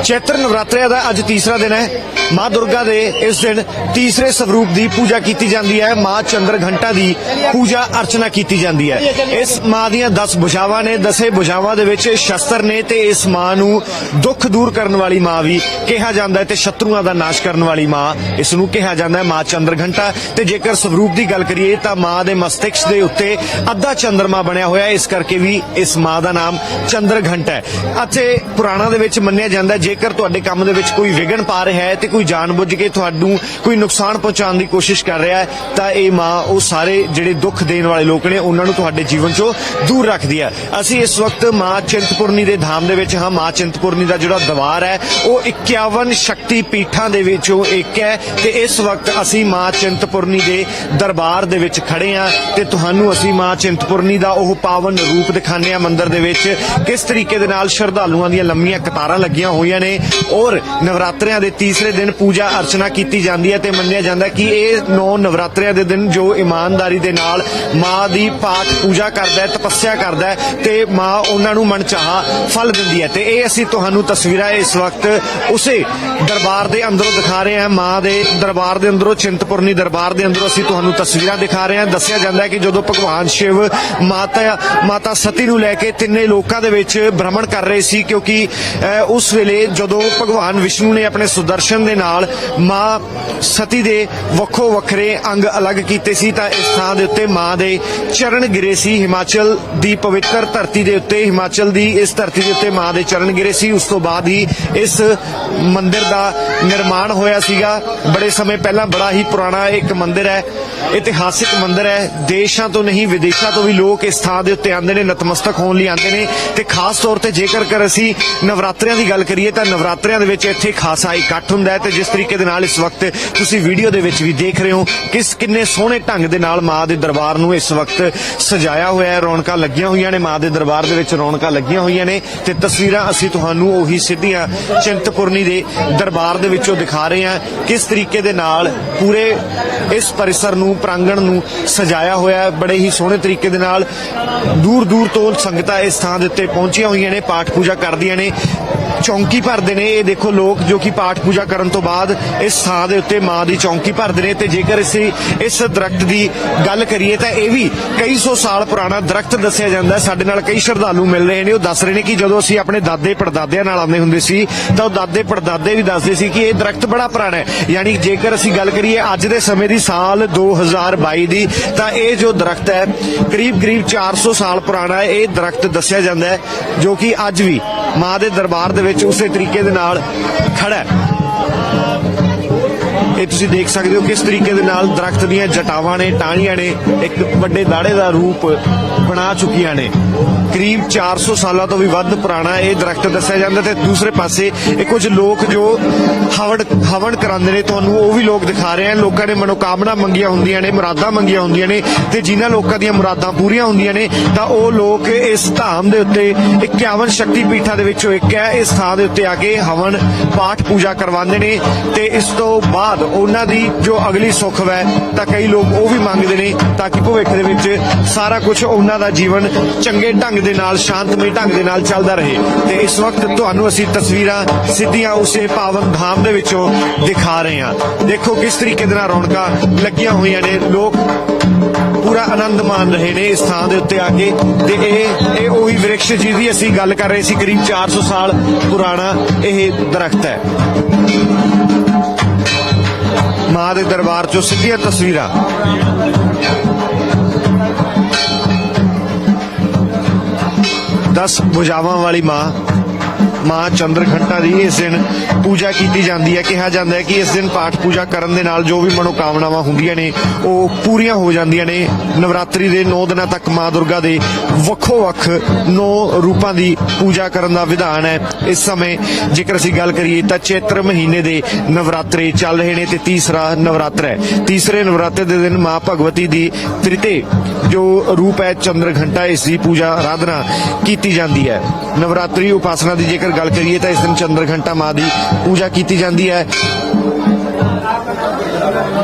चैत्र नवरात्रिਆਂ ਦਾ ਅੱਜ ਤੀਸਰਾ ਦਿਨ ਹੈ। माँ दुर्गा ਦੇ इस दिन तीसरे स्वरूप की पूजा की जाती है। माँ चंद्र घंटा की पूजा अर्चना की जाती है। इस माँ ਦੀਆਂ 10 भुजावां ने, 10 भुजावां ਦੇ ਵਿੱਚ शस्त्र ने ते इस माँ ਨੂੰ दुख दूर करने वाली माँ भी कहा जाता है ते शत्रुआं ਦਾ नाश करने वाली माँ इस ਨੂੰ कहा जाता है माँ चंद्र घंटा। ते जेकर स्वरूप की गल करिए तो माँ के मस्तिष्क के उत्ते अद्धा चंद्रमा बनया होया, इस करके भी इस माँ का नाम चंद्र घंटा है। ਅਤੇ पुराणों ਦੇ ਵਿੱਚ ਮੰਨਿਆ ਜਾਂਦਾ जेकर ਤੁਹਾਡੇ ਕੰਮ ਦੇ ਵਿੱਚ ਕੋਈ ਵਿਘਨ ਪਾ ਰਿਹਾ ਹੈ ਤੇ ਕੋਈ ਜਾਣਬੁੱਝ ਕੇ ਤੁਹਾਨੂੰ ਕੋਈ ਨੁਕਸਾਨ ਪਹੁੰਚਾਉਣ ਦੀ ਕੋਸ਼ਿਸ਼ ਕਰ ਰਿਹਾ ਹੈ ਤਾਂ ਇਹ ਮਾਂ ਉਹ ਸਾਰੇ ਜਿਹੜੇ ਦੁੱਖ ਦੇਣ ਵਾਲੇ ਲੋਕ ਨੇ ਉਹਨਾਂ ਨੂੰ ਤੁਹਾਡੇ ਜੀਵਨ ਚੋਂ ਦੂਰ ਰੱਖਦੀ ਹੈ। ਅਸੀਂ ਇਸ ਵਕਤ ਮਾਂ ਚਿੰਤਪੁਰਨੀ ਦੇ ਧਾਮ ਦੇ ਵਿੱਚ ਹਾਂ। ਮਾਂ ਚਿੰਤਪੁਰਨੀ ਦਾ ਜਿਹੜਾ ਦਰਬਾਰ ਹੈ ਉਹ 51 ਸ਼ਕਤੀ ਪੀਠਾਂ ਦੇ ਵਿੱਚੋਂ ਇੱਕ ਹੈ ਤੇ ਇਸ ਵਕਤ ਅਸੀਂ ਮਾਂ ਚਿੰਤਪੁਰਨੀ ਦੇ ਦਰਬਾਰ ਦੇ ਵਿੱਚ ਖੜੇ ਹਾਂ ਤੇ ਤੁਹਾਨੂੰ ਅਸੀਂ ਮਾਂ ਚਿੰਤਪੁਰਨੀ ਦਾ ਉਹ ਪਾਵਨ ਰੂਪ ਦਿਖਾਉਂਦੇ ਹਾਂ। ਮੰਦਿਰ ਦੇ ਵਿੱਚ ਕਿਸ ਤਰੀਕੇ ਦੇ ਨਾਲ ਸ਼ਰਧਾਲੂਆਂ ਦੀਆਂ ਲੰਮੀਆਂ ਕਤਾਰਾਂ ਲੱਗੀਆਂ ਹੋਈਆਂ ਨੇ ਔਰ ਨਵਰਾਤਰਿਆਂ ਦੇ ਤੀਸਰੇ ਦਿਨ पूजा अर्चना की जाती है। मन्निया जाता है कि यह 9 नवरात्रियां दे दिन जो ईमानदारी दे नाल माँ दी पाठ पूजा करता है, तपस्या करता है ते माँ उन्होंने मनचाहा फल दिंदी है। ते यह असीं तुहानूं तस्वीरां इस वक्त उसे दरबार दे अंदरों दिखा रहे हैं। माँ दे दरबार दे अंदरों, चिंतपुरनी दरबार दे अंदरों असीं तुहानूं तस्वीरां दिखा रहे हैं। दस्सिया जाता है कि जदों भगवान शिव माता सती नूं लैके तिन्ने लोकां दे विच भ्रमण कर रहे सी, क्योंकि उस वेले जदों भगवान विष्णु ने अपने सुदर्शन दे नाल मां सती दे वक्खो वखरे अंग अलग कीते सी तां इस थां दे उत्ते मां दे चरण गिरे सी। हिमाचल दी पवित्र धरती दे उत्ते, हिमाचल दी इस धरती दे उत्ते मां दे चरण गिरे सी। उस तो बाद ही इस मंदिर दा निर्माण होया सीगा। बड़े समय पहला बड़ा ही पुराना एक मंदिर है, इतिहासिक मंदिर है। देशां तो नहीं विदेशां तो भी लोग इस थां दे उत्ते आंदे ने, नतमस्तक होण लई आंदे ने ते खास तौर ते जेकर कर असीं नवरात्रियां दी गल करिए तां नवरात्रियां दे विच इत्थे खासा इकट्ठ हुंदा है ते जिस तरीके दे नाल इस वक्त तुसीं वीडियो दे विच भी देख रहे हो किन्ने सोहणे ढंग दे नाल मां दे दरबार नूं इस वक्त सजाया होया है। रौनकां लगियां होईयां ने, मां दे दरबार दे विच रौनकां लगियां होईयां ने ते तस्वीरां असीं तुहानूं ओही सिद्धियां चिंतपुरनी दे दरबार दे विचों दिखा रहे हां किस तरीके दे नाल पूरे इस परिसर नूं, प्रांगण नूं सजाया होया है। बड़े ही सोहणे तरीके दे नाल दूर दूर तो संगतां इस थां दे उत्ते पहुंचियां होईयां ने, पाठ पूजा करदियां ने, चौंकी भरते ने। ये देखो लोग जो कि पाठ पूजा करन तो बाद इस थां दे उत्ते मां दी चौंकी भरते ने। ते जेकर असीं इस दरख्त दी गल करिए तां इह भी कई सौ साल पुराना दरख्त दस्सिया जांदा है। साडे नाल कई श्रद्धालु मिल रहे ने, ਉਹ ਦੱਸ ਰਹੇ ਨੇ ਕਿ ਜਦੋਂ ਅਸੀਂ ਆਪਣੇ ਦਾਦੇ ਪੜਦਾਦਿਆਂ ਨਾਲ ਆਉਂਦੇ ਹੁੰਦੇ ਸੀ ਤਾਂ ਉਹ ਦਾਦੇ ਪੜਦਾਦੇ ਵੀ ਦੱਸਦੇ ਸੀ ਕਿ ਇਹ ਦਰਖਤ ਬੜਾ ਪੁਰਾਣਾ ਹੈ। ਯਾਨੀ ਜੇਕਰ ਅਸੀਂ ਗੱਲ ਕਰੀਏ ਅੱਜ ਦੇ ਸਮੇਂ ਦੀ, ਸਾਲ 2022 ਦੀ, ਤਾਂ ਇਹ ਜੋ ਦਰਖਤ ਹੈ ਕਰੀਬ 400 ਸਾਲ ਪੁਰਾਣਾ ਹੈ। ਇਹ ਦਰਖਤ ਦੱਸਿਆ ਜਾਂਦਾ ਹੈ ਜੋ ਕਿ ਅੱਜ ਵੀ ਮਾਂ ਦੇ ਦਰਬਾਰ ਦੇ ਵਿੱਚ ਉਸੇ ਤਰੀਕੇ ਦੇ ਨਾਲ ਖੜਾ ਹੈ। ਇਹ ਤੁਸੀਂ ਦੇਖ ਸਕਦੇ ਹੋ ਕਿਸ ਤਰੀਕੇ ਦੇ ਨਾਲ ਦਰਖਤ ਦੀਆਂ ਜਟਾਵਾਂ ਨੇ, ਟਾਹਣੀਆਂ ਨੇ ਇੱਕ ਵੱਡੇ ਦਾੜੇ ਦਾ ਰੂਪ ਬਣਾ ਚੁੱਕੀਆਂ ਨੇ। ਕਰੀਬ 400 ਸਾਲਾਂ ਤੋਂ ਵੀ ਵੱਧ ਪੁਰਾਣਾ ਇਹ ਦਰਖਤ ਦੱਸਿਆ ਜਾਂਦਾ। ਤੇ ਦੂਸਰੇ ਪਾਸੇ ਇਹ ਕੁਝ ਲੋਕ ਜੋ ਹਵਨ ਕਰਾਉਂਦੇ ਨੇ, ਤੁਹਾਨੂੰ ਉਹ ਵੀ ਲੋਕ ਦਿਖਾ ਰਹੇ ਹਨ। ਲੋਕਾਂ ਨੇ ਮਨੋਕਾਮਨਾ ਮੰਗੀਆਂ ਹੁੰਦੀਆਂ ਨੇ, ਮੁਰਾਦਾਂ ਮੰਗੀਆਂ ਹੁੰਦੀਆਂ ਨੇ ਤੇ ਜਿਨ੍ਹਾਂ ਲੋਕਾਂ ਦੀਆਂ ਮੁਰਾਦਾਂ ਪੂਰੀਆਂ ਹੁੰਦੀਆਂ ਨੇ ਤਾਂ ਉਹ ਲੋਕ ਇਸ ਧਾਮ ਦੇ ਉੱਤੇ 51 ਸ਼ਕਤੀ ਪੀਠਾਂ ਦੇ ਵਿੱਚੋਂ ਇੱਕ ਹੈ, ਇਸ ਥਾਂ ਦੇ ਉੱਤੇ ਆ ਕੇ ਹਵਨ ਪਾਠ ਪੂਜਾ ਕਰਵਾਉਂਦੇ ਨੇ ਤੇ ਇਸ ਤੋਂ ਬਾਅਦ ਉਹਨਾਂ ਦੀ ਜੋ ਅਗਲੀ ਸੁੱਖ ਹੈ ਤਾਂ ਕਈ ਲੋਕ ਉਹ ਵੀ ਮੰਗਦੇ ਨੇ ਤਾਂ ਕਿ ਭਵਿੱਖ ਦੇ ਵਿੱਚ ਸਾਰਾ ਕੁਝ ਉਹਨਾਂ ਦਾ ਜੀਵਨ ਚੰਗੇ ਢੰਗ ਦੇ ਨਾਲ, ਸ਼ਾਂਤਮਈ ਢੰਗ ਦੇ ਨਾਲ ਚੱਲਦਾ ਰਹੇ। ਤੇ ਇਸ ਵਕਤ ਤੁਹਾਨੂੰ ਅਸੀਂ ਤਸਵੀਰਾਂ ਸਿੱਧੀਆਂ ਉਸੇ ਪਾਵਨ ਧਾਮ ਦੇ ਵਿੱਚੋਂ ਦਿਖਾ ਰਹੇ ਹਾਂ। ਦੇਖੋ ਕਿਸ ਤਰੀਕੇ ਦੇ ਨਾਲ ਰੌਣਕਾਂ ਲੱਗੀਆਂ ਹੋਈਆਂ ਨੇ, ਲੋਕ ਪੂਰਾ ਆਨੰਦ ਮਾਣ ਰਹੇ ਨੇ ਇਸ ਥਾਂ ਦੇ ਉੱਤੇ ਆ ਕੇ। ਤੇ ਇਹ ਉਹੀ ਵਿਰਕਸ਼ ਜਿਹਦੀ ਅਸੀਂ ਗੱਲ ਕਰ ਰਹੇ ਸੀ, ਕਰੀਬ 400 ਸਾਲ ਪੁਰਾਣਾ ਇਹ ਦਰਖਤ ਹੈ। ਮਾਂ ਦੇ ਦਰਬਾਰ ਚੋਂ ਸਿੱਧੀਆਂ ਤਸਵੀਰਾਂ। दस भुजावां वाली मां चंद्र घंटा की इस दिन पूजा की जाती है। कहा जाता है कि इस दिन पाठ पूजा करने दे नाल जो भी मनोकामनावां हुंदियां ने वो पूरियां हो जांदियां ने। नवरात्रि दे 9 दिनों तक मां दुर्गा दे वक्खो वख 9 रूपां दी पूजा करन दा विधान है। इस समय जेकर असीं गल करिए तां चैत्र महीने दे नवरात्रे चल रहे ने ते तीसरा नवरात्रा है। तीसरे नवरात्रे दे दिन मां भगवती दी तृतीय जो रूप है चंद्र घंटा, इसकी पूजा आराधना की जाती है। नवरात्रि उपासना की जेकर गल करिए तो इस दिन चंद्र घंटा मां की पूजा की जाती है।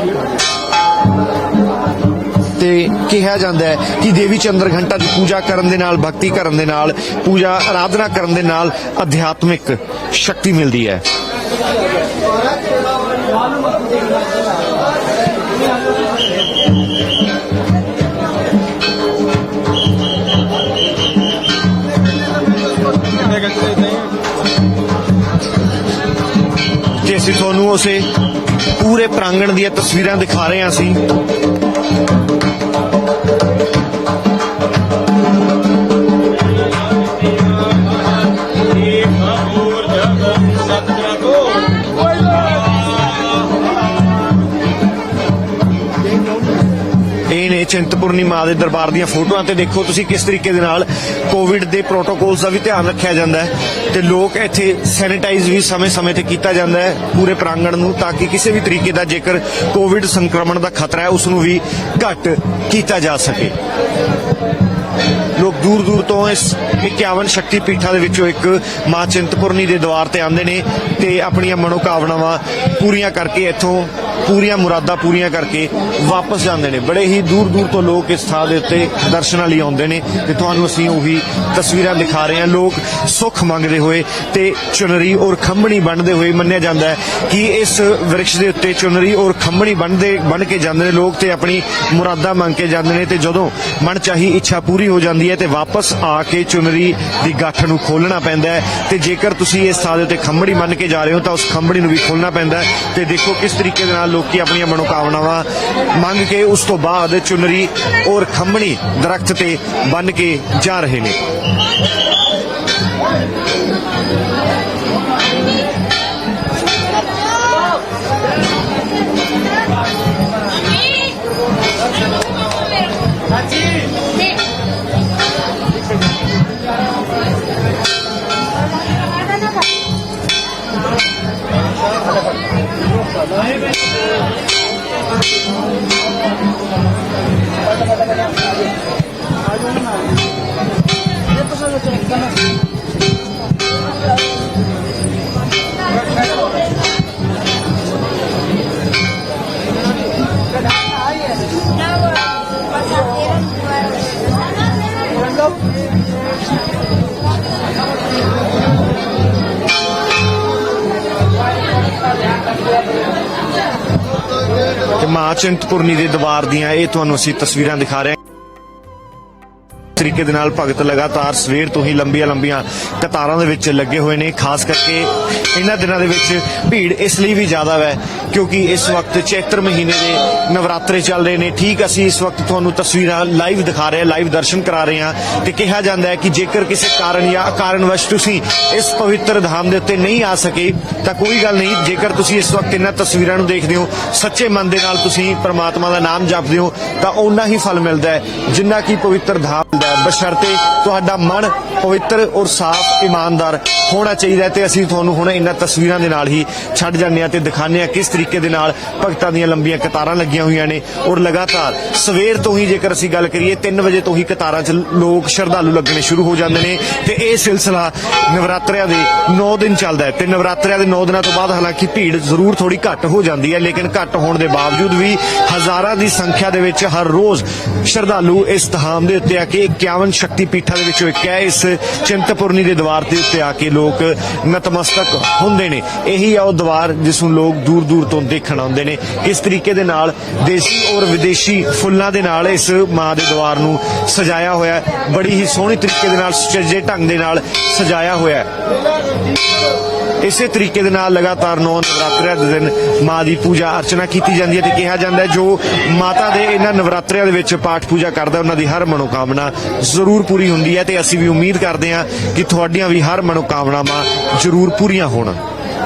ਤੇ ਕਿਹਾ ਜਾਂਦਾ ਹੈ ਕਿ ਦੇਵੀ ਚੰਦਰ ਘੰਟਾ ਦੀ ਪੂਜਾ ਕਰਨ ਦੇ ਨਾਲ, ਭਗਤੀ ਕਰਨ ਦੇ ਨਾਲ, ਪੂਜਾ ਆਰਾਧਨਾ ਕਰਨ ਦੇ ਨਾਲ ਅਧਿਆਤਮਿਕ ਸ਼ਕਤੀ ਮਿਲਦੀ ਹੈ। ਤੇ ਅਸੀਂ ਤੁਹਾਨੂੰ ਉਸੇ ਪੂਰੇ ਪ੍ਰਾਂਗਣ ਦੀਆਂ ਤਸਵੀਰਾਂ ਦਿਖਾ ਰਹੇ ਹਾਂ ਅਸੀਂ। ਇਹ ਨੇ ਚਿੰਤਪੁਰਨੀ ਮਾਂ ਦੇ ਦਰਬਾਰ ਦੀਆਂ ਫੋਟੋਆਂ ਤੇ ਦੇਖੋ ਤੁਸੀਂ ਕਿਸ ਤਰੀਕੇ ਦੇ ਨਾਲ ਕੋਵਿਡ ਦੇ ਪ੍ਰੋਟੋਕੋਲਸ ਦਾ ਵੀ ਧਿਆਨ ਰੱਖਿਆ ਜਾਂਦਾ ਹੈ ਤੇ ਲੋਕ ਇੱਥੇ ਸੈਨੀਟਾਈਜ਼ ਵੀ ਸਮੇਂ-ਸਮੇਂ ਤੇ ਕੀਤਾ ਜਾਂਦਾ ਹੈ ਪੂਰੇ ਪ੍ਰਾਂਗਣ ਨੂੰ, ਤਾਂ ਕਿ ਕਿਸੇ ਵੀ ਤਰੀਕੇ ਦਾ ਜੇਕਰ ਕੋਵਿਡ ਸੰਕਰਮਣ ਦਾ ਖਤਰਾ ਹੈ ਉਸ ਨੂੰ ਵੀ ਘੱਟ ਕੀਤਾ ਜਾ ਸਕੇ। ਲੋਕ ਦੂਰ ਦੂਰ ਤੋਂ ਇਸ 51 ਸ਼ਕਤੀ ਪੀਠਾਂ ਦੇ ਵਿੱਚੋਂ ਇੱਕ ਮਾਂ ਚਿੰਤਪੁਰਨੀ ਦੇ ਦਵਾਰ ਤੇ ਆਉਂਦੇ ਨੇ ਤੇ ਆਪਣੀਆਂ ਮਨੋਕਾਮਨਾਵਾਂ ਪੂਰੀਆਂ ਕਰਕੇ ਇੱਥੋਂ ਪੂਰੀਆਂ ਮੁਰਾਦਾਂ ਪੂਰੀਆਂ ਕਰਕੇ ਵਾਪਸ ਜਾਂਦੇ ਨੇ। ਬੜੇ ਹੀ ਦੂਰ ਦੂਰ ਤੋਂ ਲੋਕ ਇਸ ਥਾਂ ਦੇ ਉੱਤੇ ਦਰਸ਼ਨਾਂ ਲਈ ਆਉਂਦੇ ਨੇ ਤੇ ਤੁਹਾਨੂੰ ਅਸੀਂ ਉਹੀ ਤਸਵੀਰਾਂ ਦਿਖਾ ਰਹੇ ਹਾਂ। ਲੋਕ ਸੁੱਖ ਮੰਗਦੇ ਹੋਏ ਤੇ ਚੁਨਰੀ ਔਰ ਖੰਭਣੀ ਬੰਨ੍ਹਦੇ ਹੋਏ, ਮੰਨਿਆ ਜਾਂਦਾ ਹੈ ਕਿ ਇਸ ਵ੍ਰਿਕਸ਼ ਦੇ ਉੱਤੇ ਚੁਨਰੀ ਔਰ ਖੰਭਣੀ ਬੰਨ੍ਹ ਕੇ ਜਾਂਦੇ ਨੇ ਲੋਕ ਤੇ ਆਪਣੀ ਮੁਰਾਦਾਂ ਮੰਗ ਕੇ ਜਾਂਦੇ ਨੇ ਤੇ ਜਦੋਂ ਮਨ ਚਾਹੀ ਇੱਛਾ ਪੂਰੀ ਹੋ ਜਾਂਦੀ ਹੈ ਤੇ ਵਾਪਸ ਆ ਕੇ ਚੁਨਰੀ ਦੀ ਗੱਠ ਨੂੰ ਖੋਲਣਾ ਪੈਂਦਾ ਹੈ। ਤੇ ਜੇਕਰ ਤੁਸੀਂ ਇਸ ਥਾਂ ਦੇ ਉੱਤੇ ਖੰਭਣੀ ਬੰਨ੍ਹ ਕੇ ਜਾ ਰਹੇ ਹੋ ਤਾਂ ਉਸ ਖੰਭਣੀ ਨੂੰ ਵੀ ਖੋਲਣਾ ਪੈਂਦਾ ਹੈ। ਤੇ ਦੇਖੋ ਕਿਸ ਤਰੀਕੇ ਦੇ ਨਾਲ ਲੋਕੀ ਆਪਣੀਆਂ ਮਨੋਕਾਮਨਾਵਾਂ ਮੰਗ ਕੇ ਉਸ ਤੋਂ ਬਾਅਦ ਚੁਨਰੀ ਔਰ ਖੰਭਣੀ ਦਰਖਤ ਤੇ ਬੰਨ੍ਹ ਕੇ ਜਾ ਰਹੇ ਨੇ। ਤੇ ਮਾਂ ਚਿੰਤਪੁਰਨੀ ਦੇ ਦਰਬਾਰ ਦੀਆਂ ਇਹ ਤੁਹਾਨੂੰ ਅਸੀਂ ਤਸਵੀਰਾਂ ਦਿਖਾ ਰਹੇ ਹਾਂ। ਤਰੀਕੇ ਦੇ ਨਾਲ ਭਗਤ ਲਗਾਤਾਰ ਸਵੇਰ ਤੋਂ ਹੀ ਲੰਬੀਆਂ ਕਤਾਰਾਂ ਦੇ ਵਿੱਚ ਲੱਗੇ ਹੋਏ ਨੇ। ਖਾਸ ਕਰਕੇ ਇਹਨਾਂ ਦਿਨਾਂ ਦੇ ਵਿੱਚ ਭੀੜ ਇਸ ਲਈ ਵੀ ਜ਼ਿਆਦਾ ਹੈ ਕਿਉਂਕਿ ਇਸ ਵਕਤ ਚੈਤਰ ਮਹੀਨੇ ਦੇ ਨਵਰਾਤਰੇ ਚੱਲ ਰਹੇ ਨੇ। ਠੀਕ ਅਸੀਂ ਇਸ ਵਕਤ ਤੁਹਾਨੂੰ ਤਸਵੀਰਾਂ ਲਾਈਵ ਦਿਖਾ ਰਹੇ ਹਾਂ, ਲਾਈਵ ਦਰਸ਼ਨ ਕਰਾ ਰਹੇ ਹਾਂ ਤੇ ਕਿਹਾ ਜਾਂਦਾ ਹੈ ਕਿ ਜੇਕਰ ਕਿਸੇ ਕਾਰਨ ਜਾਂ ਅਕਾਰਨਵਸ਼ ਤੁਸੀਂ ਇਸ ਪਵਿੱਤਰ ਧਾਮ ਦੇ ਉੱਤੇ ਨਹੀਂ ਆ ਸਕੇ ਤਾਂ ਕੋਈ ਗੱਲ ਨਹੀਂ। ਜੇਕਰ ਤੁਸੀਂ ਇਸ ਵਕਤ ਇਹਨਾਂ ਤਸਵੀਰਾਂ ਨੂੰ ਦੇਖਦੇ ਹੋ, ਸੱਚੇ ਮਨ ਦੇ ਨਾਲ ਤੁਸੀਂ ਪ੍ਰਮਾਤਮਾ ਦਾ ਨਾਮ ਜਪਦੇ ਹੋ ਤਾਂ ਓਨਾ ਹੀ ਫਲ ਮਿਲਦਾ ਹੈ ਜਿੰਨਾ ਕਿ ਪਵਿੱਤਰ ਧਾਮ ਦਾ, ਬਸ਼ਰਤੇ ਤੁਹਾਡਾ ਮਨ ਪਵਿੱਤਰ ਔਰ ਸਾਫ਼ ਇਮਾਨਦਾਰ ਹੋਣਾ ਚਾਹੀਦਾ ਹੈ। ਤੇ ਅਸੀਂ ਤੁਹਾਨੂੰ ਹੁਣ ਇਹਨਾਂ ਤਸਵੀਰਾਂ ਦੇ ਨਾਲ ਹੀ ਛੱਡ ਜਾਂਦੇ ਹਾਂ ਤੇ ਦਿਖਾਉਂਦੇ ਹਾਂ ਕਿਸ ਤਰੀਕੇ ਦੇ ਨਾਲ ਭਗਤਾਂ ਦੀਆਂ ਲੰਬੀਆਂ ਕਤਾਰਾਂ ਲੱਗੀਆਂ ਹੋਈਆਂ ਨੇ ਔਰ ਲਗਾਤਾਰ ਸਵੇਰ ਤੋਂ ਹੀ ਜੇਕਰ ਅਸੀਂ ਗੱਲ ਕਰੀਏ 3 ਵਜੇ ਤੋਂ ਹੀ ਕਤਾਰਾਂ 'ਚ ਲੋਕ ਸ਼ਰਧਾਲੂ ਲੱਗਣੇ ਸ਼ੁਰੂ ਹੋ ਜਾਂਦੇ ਨੇ ਤੇ ਇਹ ਸਿਲਸਿਲਾ ਨਵਰਾਤਰਿਆਂ ਦੇ 9 ਦਿਨ ਚੱਲਦਾ ਹੈ। ਤੇ ਨਵਰਾਤਰਿਆਂ ਦੇ 9 ਦਿਨਾਂ ਤੋਂ ਬਾਅਦ ਹਾਲਾਂਕਿ ਭੀੜ ਜ਼ਰੂਰ ਥੋੜੀ ਘੱਟ ਹੋ ਜਾਂਦੀ ਹੈ, ਲੇਕਿਨ ਘੱਟ ਹੋਣ ਦੇ ਬਾਵਜੂਦ ਵੀ ਹਜ਼ਾਰਾਂ ਦੀ ਸੰਖਿਆ ਦੇ ਵਿੱਚ ਹਰ ਰੋਜ਼ ਸ਼ਰਧਾਲੂ ਇਸ ਧਾਮ ਦੇ ਉੱਤੇ ਆ ਕੇ 51 ਸ਼ਕਤੀ ਪੀਠਾਂ ਦੇ ਵਿੱਚੋਂ ਇੱਕ ਹੈ ਇਸ ਚਿੰਤਪੁਰਨੀ ਦੇ ਦਵਾਰ ਦੇ ਉੱਤੇ ਆ ਕੇ ਲੋਕ ਨਤਮਸਤਕ ਹੁੰਦੇ ਨੇ। ਇਹੀ ਆ ਉਹ ਦਵਾਰ ਜਿਸ ਨੂੰ ਲੋਕ ਦੂਰ ਦੂਰ ਤੋਂ ਦੇਖਣ ਆਉਂਦੇ ਨੇ। ਇਸ ਤਰੀਕੇ ਦੇ ਨਾਲ ਦੇਸੀ ਔਰ ਵਿਦੇਸ਼ੀ ਫੁੱਲਾਂ ਦੇ ਨਾਲ ਇਸ ਮਾਂ ਦੇ ਦਵਾਰ ਨੂੰ ਸਜਾਇਆ ਹੋਇਆ ਹੈ। ਬੜੀ ਹੀ ਸੋਹਣੀ ਤਰੀਕੇ ਦੇ ਨਾਲ ਸੁਚੱਜੇ ਢੰਗ ਦੇ ਨਾਲ ਸਜਾਇਆ ਹੋਇਆ ਹੈ। ਇਸੇ ਤਰੀਕੇ ਦੇ ਨਾਲ ਲਗਾਤਾਰ 9 ਨਵਰਾਤਰਿਆਂ ਦੇ ਦਿਨ ਮਾਂ ਦੀ ਪੂਜਾ ਅਰਚਨਾ ਕੀਤੀ ਜਾਂਦੀ ਹੈ ਤੇ ਕਿਹਾ ਜਾਂਦਾ ਹੈ ਜੋ ਮਾਤਾ ਦੇ ਇਹਨਾਂ ਨਵਰਾਤਰਿਆਂ ਦੇ ਵਿੱਚ ਪਾਠ ਪੂਜਾ ਕਰਦਾ ਉਹਨਾਂ ਦੀ ਹਰ ਮਨੋਕਾਮਨਾ ਜ਼ਰੂਰ ਪੂਰੀ ਹੁੰਦੀ ਹੈ। ਤੇ ਅਸੀਂ ਵੀ ਉਮੀਦ ਕਰਦੇ ਹਾਂ ਕਿ ਤੁਹਾਡੀਆਂ ਵੀ ਹਰ ਮਨੋਕਾਮਨਾਵਾਂ ਜ਼ਰੂਰ ਪੂਰੀਆਂ ਹੋਣ।